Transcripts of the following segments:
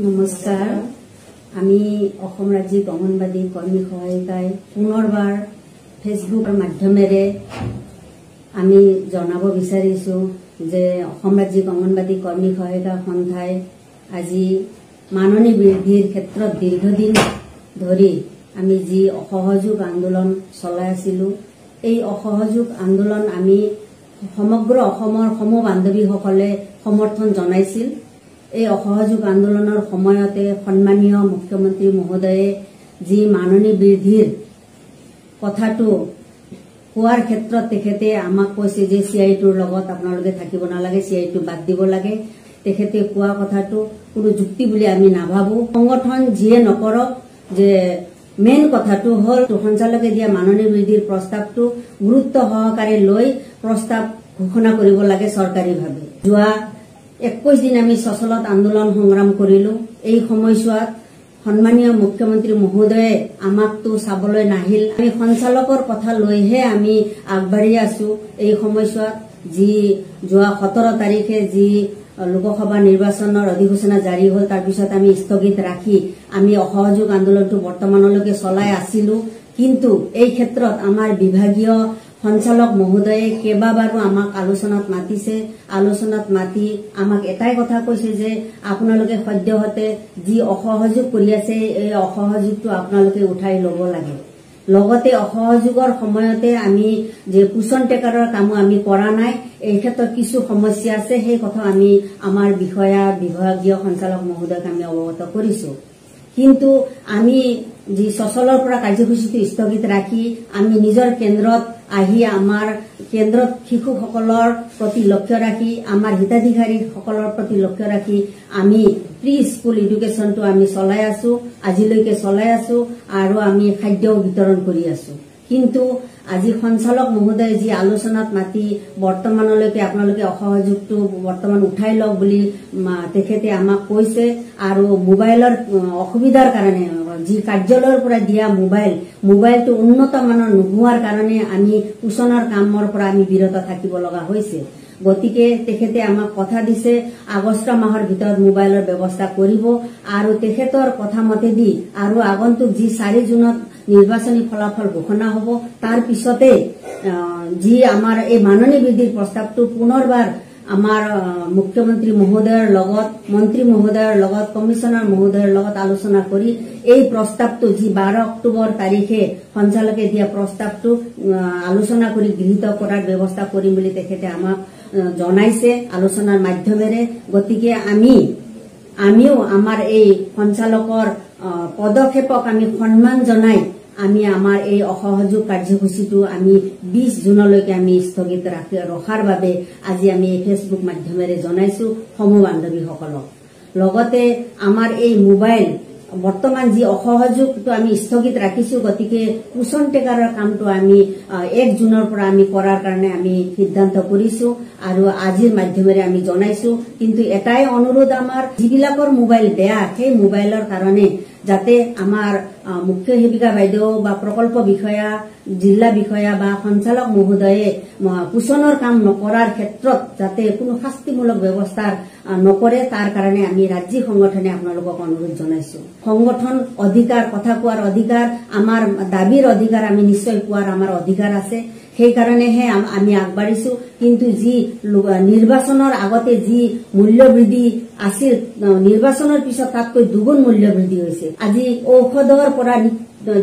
নমস্কাৰ। আমি অসম ৰাজ্যিক অংগনবাদী কৰ্মী সহায়িকাই পুনৰবাৰ ফেচবুকৰ মাধ্যমেৰে আমি জনাব বিচাৰিছো যে অসম ৰাজ্যিক অংগনবাদী কৰ্মী সহায়িকা সন্থাই আজি মাননী বৃদ্ধিৰ ক্ষেত্ৰত দীৰ্ঘদিন ধৰি আমি যি অসহযোগ আন্দোলন চলাই আছিলো, এই অসহযোগ আন্দোলন আমি সমগ্ৰ অসমৰ সম বান্ধৱীসকলে সমৰ্থন জনাইছিল। এই অসহযোগ আন্দোলনৰ সময়তে সন্মানীয় মুখ্যমন্ত্ৰী মহোদয়ে যি মাননী বৃদ্ধিৰ কথাটো কোৱাৰ ক্ষেত্ৰত তেখেতে আমাক কৈছে যে CI-টোৰ লগত আপোনালোকে থাকিব নালাগে, CI-টো বাদ দিব লাগে। তেখেতে কোৱা কথাটো কোনো যুক্তি বুলি আমি নাভাবো। সংগঠন যিয়ে নকৰক, যে মেইন কথাটো হল সঞ্চালকে দিয়া মাননী বৃদ্ধিৰ প্ৰস্তাৱটো গুৰুত্ব সহকাৰে লৈ প্ৰস্তাৱ ঘোষণা কৰিব লাগে চৰকাৰীভাৱে। যোৱা 21 দিন আমি সচলত আন্দোলন সংগ্ৰাম কৰিলো। এই সময়ছোৱাত সন্মানীয় মুখ্যমন্ত্ৰী মহোদয়ে আমাকতো চাবলৈ নাহিল। আমি সঞ্চালকৰ কথা লৈহে আমি আগবাঢ়ি আছো। এই সময়ছোৱাত যি যোৱা 17 তাৰিখে যি লোকসভা নিৰ্বাচনৰ অধিসূচনা জাৰি হল, তাৰ পিছত আমি স্থগিত ৰাখি আমি অসহযোগ আন্দোলনটো বৰ্তমানলৈকে চলাই আছিলো। কিন্তু এই ক্ষেত্ৰত আমাৰ বিভাগীয় সঞ্চালক মহোদয়ে কেইবাবাৰো আমাক আলোচনাত মাতিছে। আলোচনাত মাতি আমাক এটাই কথা কৈছে যে আপোনালোকে সদ্যহতে যি অসহযোগ কৰি আছে, এই অসহযোগটো আপোনালোকে উঠাই লব লাগে। লগতে অসহযোগৰ সময়তে আমি যে পোষণ টেকাৰৰ কামো আমি কৰা নাই, এই ক্ষেত্ৰত কিছু সমস্যা আছে। সেই কথা আমি আমাৰ বিভাগীয় সঞ্চালক মহোদয়ক আমি অৱগত কৰিছো। কিন্তু আমি যি সচলৰ পৰা কাৰ্যসূচীটো স্থগিত ৰাখি আমি নিজৰ কেন্দ্ৰত আহি আমাৰ কেন্দ্ৰত শিশুসকলৰ প্ৰতি লক্ষ্য ৰাখি, আমাৰ হিতাধিকাৰীসকলৰ প্ৰতি লক্ষ্য ৰাখি আমি প্ৰি স্কুল এডুকেশ্যনটো আমি চলাই আছো, আজিলৈকে চলাই আছো আৰু আমি খাদ্য বিতৰণ কৰি আছো। কিন্তু আজি সঞ্চালক মহোদয়ে যি আলোচনাত মাতি বৰ্তমানলৈকে আপোনালোকে অসহযোগটো বৰ্তমান উঠাই লওক বুলি তেখেতে আমাক কৈছে। আৰু মোবাইলৰ অসুবিধাৰ কাৰণে যি কাৰ্যালয়ৰ পৰা দিয়া মোবাইলটো উন্নত মানৰ নোহোৱাৰ কাৰণে আমি পোষণৰ কামৰ পৰা আমি বিৰত থাকিব লগা হৈছে। গতিকে তেখেতে আমাক কথা দিছে আগষ্ট মাহৰ ভিতৰত মোবাইলৰ ব্যৱস্থা কৰিব। আৰু তেখেতৰ কথা মতেদি আৰু আগন্তুক যি 4 জুনত নিৰ্বাচনী ফলাফল ঘোষণা হব, তাৰ পিছতে যি আমাৰ এই মাননী বৃদ্ধিৰ প্ৰস্তাৱটো পুনৰবাৰ আমাৰ মুখ্যমন্ত্ৰী মহোদয়ৰ লগত, মন্ত্ৰী মহোদয়ৰ লগত, কমিশনাৰ মহোদয়ৰ লগত আলোচনা কৰি এই প্ৰস্তাৱটো যি 12 অক্টোবৰ তাৰিখে সঞ্চালকে দিয়া প্ৰস্তাৱটো আলোচনা কৰি গৃহীত কৰাৰ ব্যৱস্থা কৰিম বুলি তেখেতে আমাক জনাইছে আলোচনাৰ মাধ্যমেৰে। গতিকে আমিও আমাৰ এই সঞ্চালকৰ পদক্ষেপক আমি সন্মান জনাই আমি আমাৰ এই অসহযোগ কাৰ্যসূচীটো আমি 20 জুনলৈকে আমি স্থগিত ৰখাৰ বাবে আজি আমি ফেচবুক মাধ্যমেৰে জনাইছো সম বান্ধৱীসকলক। লগতে আমাৰ এই মোবাইল বৰ্তমান যি অসহযোগটো আমি স্থগিত ৰাখিছো, গতিকে পোষণ টেকাৰৰ কামটো আমি 1 জুনৰ পৰা আমি কৰাৰ কাৰণে আমি সিদ্ধান্ত কৰিছো আৰু আজিৰ মাধ্যমেৰে আমি জনাইছো। কিন্তু এটাই অনুৰোধ, আমাৰ যিবিলাকৰ মোবাইল বেয়া, সেই মোবাইলৰ কাৰণে যাতে আমাৰ মুখ্য সেৱিকা বাইদেউ বা প্ৰকল্প বিষয়া, জিলা বিষয়া বা সঞ্চালক মহোদয়ে পোষণৰ কাম নকৰাৰ ক্ষেত্ৰত যাতে কোনো শাস্তিমূলক ব্যৱস্থা নকৰে, তাৰ কাৰণে আমি ৰাজ্যিক সংগঠনে আপোনালোকক অনুৰোধ জনাইছো। সংগঠন অধিকাৰ, কথা কোৱাৰ অধিকাৰ, আমাৰ দাবীৰ অধিকাৰ আমি নিশ্চয় পোৱাৰ আমাৰ অধিকাৰ আছে। সেইকাৰণেহে আমি আগবাঢ়িছো। কিন্তু যি নিৰ্বাচনৰ আগতে যি মূল্য বৃদ্ধি আছিল, নিৰ্বাচনৰ পিছত তাতকৈ দুগুণ মূল্য বৃদ্ধি হৈছে। আজি ঔষধৰ পৰা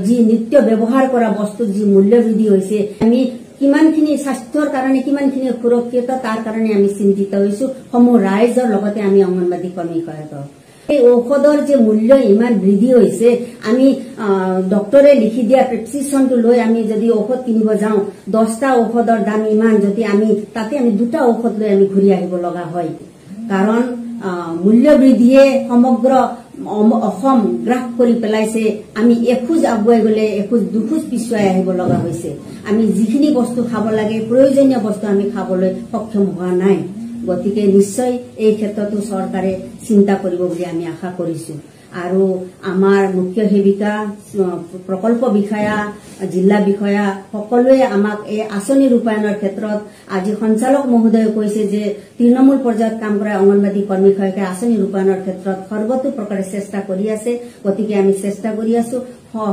যি নিত্য ব্যৱহাৰ কৰা বস্তুৰ যি মূল্য বৃদ্ধি হৈছে, আমি কিমানখিনি স্বাস্থ্যৰ কাৰণে কিমানখিনি সুৰক্ষিত তাৰ কাৰণে আমি চিন্তিত হৈছো সমূহ ৰাইজৰ লগতে আমি অংগনবাদী কৰ্মী সহায়ক। এই ঔষধৰ যে মূল্য ইমান বৃদ্ধি হৈছে, আমি ডক্টৰে লিখি দিয়া প্ৰেছক্ৰিপশ্যনটো লৈ আমি যদি ঔষধ কিনিব যাওঁ, 10টা ঔষধৰ দাম ইমান, যদি তাতে আমি 2টা ঔষধ লৈ আমি ঘূৰি আহিব লগা হয়। কাৰণ মূল্য বৃদ্ধিয়ে সমগ্ৰ অসম গ্ৰাস কৰি পেলাইছে। আমি এখোজ আগুৱাই গলে দুখোজ পিছুৱাই আহিব লগা হৈছে। আমি যিখিনি বস্তু খাব লাগে, প্ৰয়োজনীয় বস্তু আমি খাবলৈ সক্ষম হোৱা নাই। গতিকে নিশ্চয় এই ক্ষেত্ৰতো চৰকাৰে চিন্তা কৰিব বুলি আমি আশা কৰিছো আৰু আমাৰ মুখ্য সেৱিকা প্ৰকল্প বিষয়া জিলা বিষয়া সকলোৱে আমাক এই আঁচনি ৰূপায়ণৰ ক্ষেত্ৰত আজি সঞ্চালক মহোদয়ে কৈছে যে তৃণমূল পৰ্যায়ত কাম কৰা অংগনবাদী কৰ্মী সহায়িকাই আঁচনি ৰূপায়ণৰ ক্ষেত্ৰত সৰ্বতো প্ৰকাৰে চেষ্টা কৰি আছে গতিকে আমি চেষ্টা কৰি আছো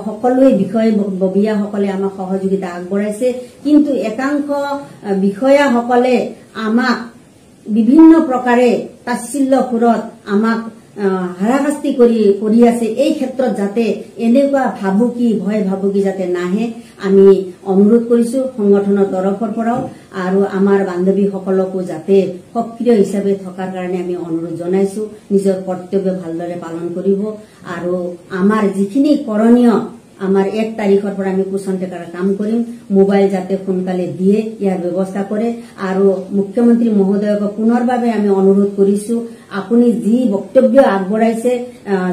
সকলোৱে বিষয়ববীয়াসকলে আমাক সহযোগিতা আগবঢ়াইছে কিন্তু একাংশ বিষয়াসকলে আমাক বিভিন্ন প্ৰকাৰে তাচ্ছিল্যপুৰত আমাক হাৰাশাস্তি কৰি আছে এই ক্ষেত্ৰত যাতে এনেকুৱা ভয় ভাবুকি যাতে নাহে আমি অনুৰোধ কৰিছো সংগঠনৰ তৰফৰ পৰাও আৰু আমাৰ বান্ধৱীসকলকো যাতে সক্ৰিয় হিচাপে থকাৰ কাৰণে আমি অনুৰোধ জনাইছো নিজৰ কৰ্তব্য ভালদৰে পালন কৰিব আৰু আমাৰ যিখিনি কৰণীয় আমাৰ 1 তাৰিখৰ পৰা আমি কুচন্টেকাৰ কাম কৰিম মোবাইল যাতে সোনকালে দিয়ে ইয়াৰ ব্যৱস্থা কৰে আৰু মুখ্যমন্ত্ৰী মহোদয়ক পুনৰবাবে আমি অনুৰোধ কৰিছো আপুনি যি বক্তব্য আগবঢ়াইছে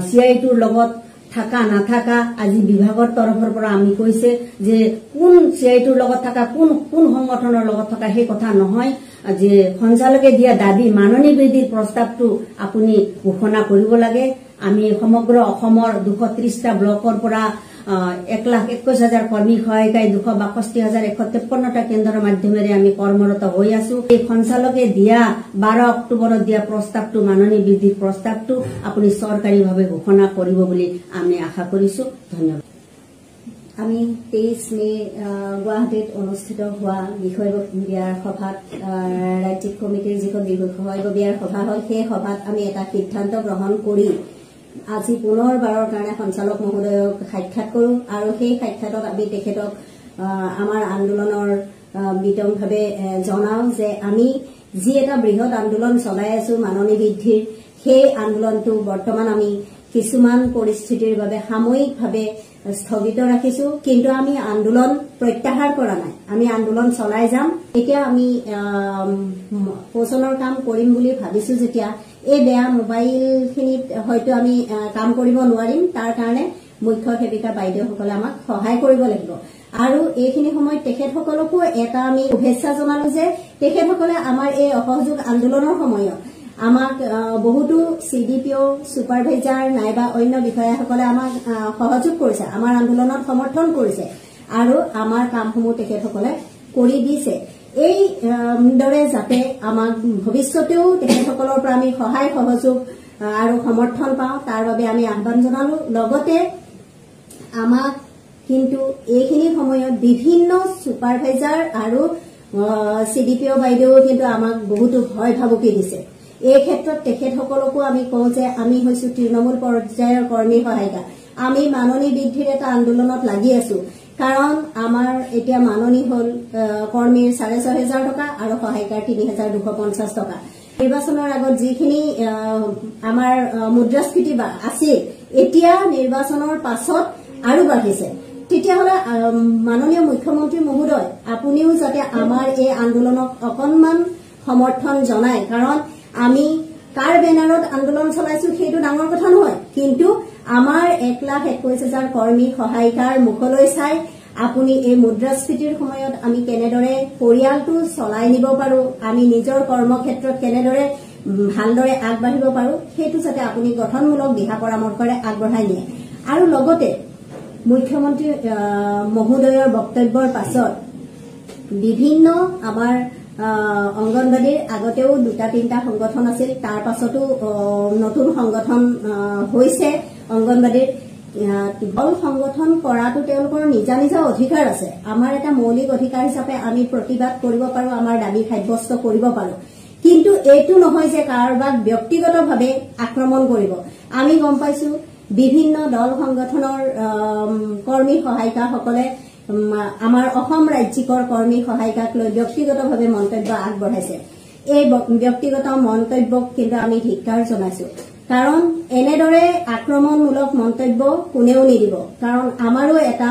সিআইটিৰ লগত থাকা নাথাকা আজি বিভাগৰ তৰফৰ পৰা আমি কৈছে যে কোন সিআইটিৰ লগত থাকা কোন সংগঠনৰ লগত থাকা সেই কথা নহয় যে সঞ্চালকে দিয়া দাবী মাননী বৃদ্ধিৰ প্ৰস্তাৱটো আপুনি ঘোষণা কৰিব লাগে আমি সমগ্ৰ অসমৰ 230টা ব্লকৰ পৰা 1,21,000 কৰ্মী সহায়িকাই 262,153টা কেন্দ্ৰৰ মাধ্যমেৰে আমি কৰ্মৰত হৈ আছো এই সঞ্চালকে দিয়া 12 অক্টোবৰত দিয়া প্ৰস্তাৱটো মাননী বৃদ্ধিৰ প্ৰস্তাৱটো আপুনি চৰকাৰীভাৱে ঘোষণা কৰিব বুলি আমি আশা কৰিছো ধন্যবাদ আমি 23 মে গুৱাহাটীত অনুষ্ঠিত হোৱা বিষয়ববীয়াৰ সভাত ৰাজ্যিক কমিটিৰ যিখন বিষয়ববীয়াৰ সভা হ'ল সেই সভাত আমি এটা সিদ্ধান্ত গ্ৰহণ কৰি আজি পুনৰবাৰৰ কাৰণে সঞ্চালক মহোদয়ক সাক্ষাৎ কৰো আৰু সেই সাক্ষাতত আমি তেখেতক আমাৰ আন্দোলনৰ বিতংভাৱে জনাও যে আমি যি এটা বৃহৎ আন্দোলন চলাই আছো মাননী বৃদ্ধিৰ সেই আন্দোলনটো বৰ্তমান আমি কিছুমান পৰিস্থিতিৰ বাবে সাময়িকভাৱে স্থগিত ৰাখিছো কিন্তু আমি আন্দোলন প্ৰত্যাহাৰ কৰা নাই আমি আন্দোলন চলাই যাম এতিয়া আমি পোষণৰ কাম কৰিম বুলি ভাবিছো যেতিয়া এই বেয়া মোবাইলখিনিত হয়তো আমি কাম কৰিব নোৱাৰিম তাৰ কাৰণে মুখ্য সেৱিকা বাইদেউসকলে আমাক সহায় কৰিব লাগিব আৰু এইখিনি সময়ত তেখেতসকলকো এটা আমি শুভেচ্ছা জনালো যে তেখেতসকলে আমাৰ এই অসহযোগ আন্দোলনৰ সময়ত আমাক বহুতো CDPO সুপাৰভাইজাৰ নাইবা অন্য বিষয়াসকলে আমাক সহযোগ কৰিছে আমাৰ আন্দোলনত সমৰ্থন কৰিছে আৰু আমাৰ কামসমূহ তেখেতসকলে কৰি দিছে এই দৰে যাতে আমাক ভৱিষ্যতেও তেখেতসকলৰ পৰা আমি সহায় সহযোগ আৰু সমৰ্থন পাওঁ তাৰ বাবে আমি আহ্বান জনালো লগতে আমাক কিন্তু এইখিনি সময়ত বিভিন্ন সুপাৰভাইজাৰ আৰু CDPO বাইদেউ কিন্তু আমাক বহুতো ভয় ভাবুকি দিছে এই ক্ষেত্ৰত তেখেতসকলকো আমি কওঁ যে আমি হৈছো তৃণমূল পৰ্যায়ৰ কৰ্মী সহায়িকা আমি মাননী বৃদ্ধিৰ এটা আন্দোলনত লাগি আছো কাৰণ আমাৰ এতিয়া মাননী হল কৰ্মীৰ 6,500 টকা আৰু সহায়িকাৰ 3,250 টকা নিৰ্বাচনৰ আগত যিখিনি আমাৰ মুদ্ৰাস্ফীতি আছিল এতিয়া নিৰ্বাচনৰ পাছত আৰু বাঢ়িছে তেতিয়াহলে মাননীয় মুখ্যমন্ত্ৰী মহোদয় আপুনিও যাতে আমাৰ এই আন্দোলনক অকণমান সমৰ্থন জনায় কাৰণ আমি কাৰ বেনাৰত আন্দোলন চলাইছো সেইটো ডাঙৰ কথা নহয় কিন্তু আমাৰ 1,21,000 কৰ্মী সহায়িকাৰ মুখলৈ চাই আপুনি এই মুদ্ৰাস্ফীতিৰ সময়ত আমি কেনেদৰে পৰিয়ালটো চলাই নিব পাৰো আমি নিজৰ কৰ্মক্ষেত্ৰত কেনেদৰে ভালদৰে আগবাঢ়িব পাৰো সেইটো যাতে আপুনি গঠনমূলক দিহা পৰামৰ্শৰে আগবঢ়াই নিয়ে আৰু লগতে মুখ্যমন্ত্ৰী মহোদয়ৰ বক্তব্যৰ পাছত বিভিন্ন আমাৰ অংগনবাড়ীৰ আগতেও 2-3টা সংগঠন আছিল তাৰ পাছতো নতুন সংগঠন হৈছে অংগনবাড়ীৰ দল সংগঠন কৰাটো তেওঁলোকৰ নিজা নিজা অধিকাৰ আছে আমাৰ এটা মৌলিক অধিকাৰ হিচাপে আমি প্ৰতিবাদ কৰিব পাৰো আমাৰ দাবী সাব্যস্ত কৰিব পাৰো কিন্তু এইটো নহয় যে কাৰোবাক ব্যক্তিগতভাৱে আক্ৰমণ কৰিব আমি গম পাইছো বিভিন্ন দল সংগঠনৰ কৰ্মী সহায়িকাসকলে আমাৰ অসম ৰাজ্যিকৰ কৰ্মী সহায়িকাক লৈ ব্যক্তিগতভাৱে মন্তব্য আগবঢ়াইছে এই ব্যক্তিগত মন্তব্যক কিন্তু আমি ধিক্কাৰ জনাইছো কাৰণ এনেদৰে আক্ৰমণমূলক মন্তব্য কোনেও নিদিব কাৰণ আমাৰো এটা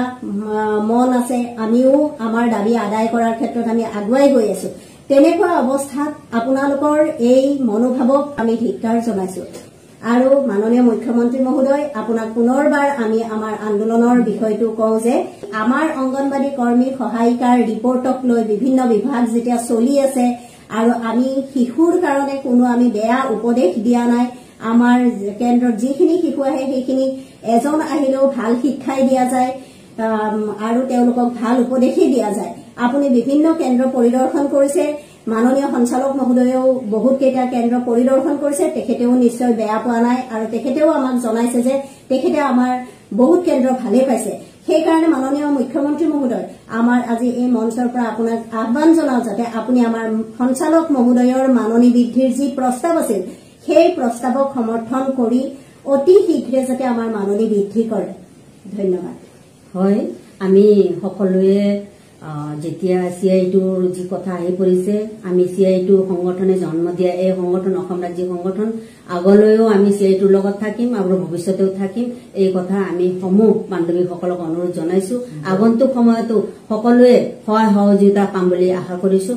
মন আছে আমিও আমাৰ দাবী আদায় কৰাৰ ক্ষেত্ৰত আমি আগুৱাই গৈ আছো তেনেকুৱা অৱস্থাত আপোনালোকৰ এই মনোভাৱক আমি ধিক্কাৰ জনাইছো আৰু মাননীয় মুখ্যমন্ত্ৰী মহোদয় আপোনাক পুনৰবাৰ আমি আমাৰ আন্দোলনৰ বিষয়টো কওঁ যে আমাৰ অংগনবাড়ী কৰ্মী সহায়িকাৰ ৰিপৰ্টক লৈ বিভিন্ন বিভাগ যেতিয়া চলি আছে আৰু আমি শিশুৰ কাৰণে কোনো আমি বেয়া উপদেশ দিয়া নাই। আমাৰ কেন্দ্ৰত যিখিনি শিশু আহে সেইখিনি এজন আহিলেও ভাল শিক্ষাই দিয়া যায় আৰু তেওঁলোকক ভাল উপদেশেই দিয়া যায়। আপুনি বিভিন্ন কেন্দ্ৰ পৰিদৰ্শন কৰিছে, মাননীয় সঞ্চালক মহোদয়েও বহুত কেইটা কেন্দ্ৰ পৰিদৰ্শন কৰিছে, তেখেতেও নিশ্চয় বেয়া পোৱা নাই আৰু তেখেতেও আমাক জনাইছে যে তেখেতে আমাৰ বহুত কেন্দ্ৰ ভালে পাইছে। সেইকাৰণে মাননীয় মুখ্যমন্ত্ৰী মহোদয়, আমাৰ আজি এই মঞ্চৰ পৰা আপোনাক আহ্বান জনাও যাতে আপুনি আমাৰ সঞ্চালক মহোদয়ৰ মাননী বৃদ্ধিৰ যি প্ৰস্তাৱ আছিল সেই প্ৰস্তাৱক সমৰ্থন কৰি অতি শীঘ্ৰে যাতে আমাৰ মাননী বৃদ্ধি কৰে। ধন্যবাদ। হয়, আমি সকলোৱে যেতিয়া CIIটোৰ যি কথা আহি পৰিছে, আমি CIIটো সংগঠনে জন্ম দিয়া এই সংগঠন অসম ৰাজ্যিক সংগঠন আগলৈও আমি CIIটোৰ লগত থাকিম আৰু ভৱিষ্যতেও থাকিম। এই কথা আমি সমূহ বান্ধৱীসকলক অনুৰোধ জনাইছো। আগন্তুক সময়তো সকলোৱে সহায় সহযোগিতা পাম বুলি আশা কৰিছো।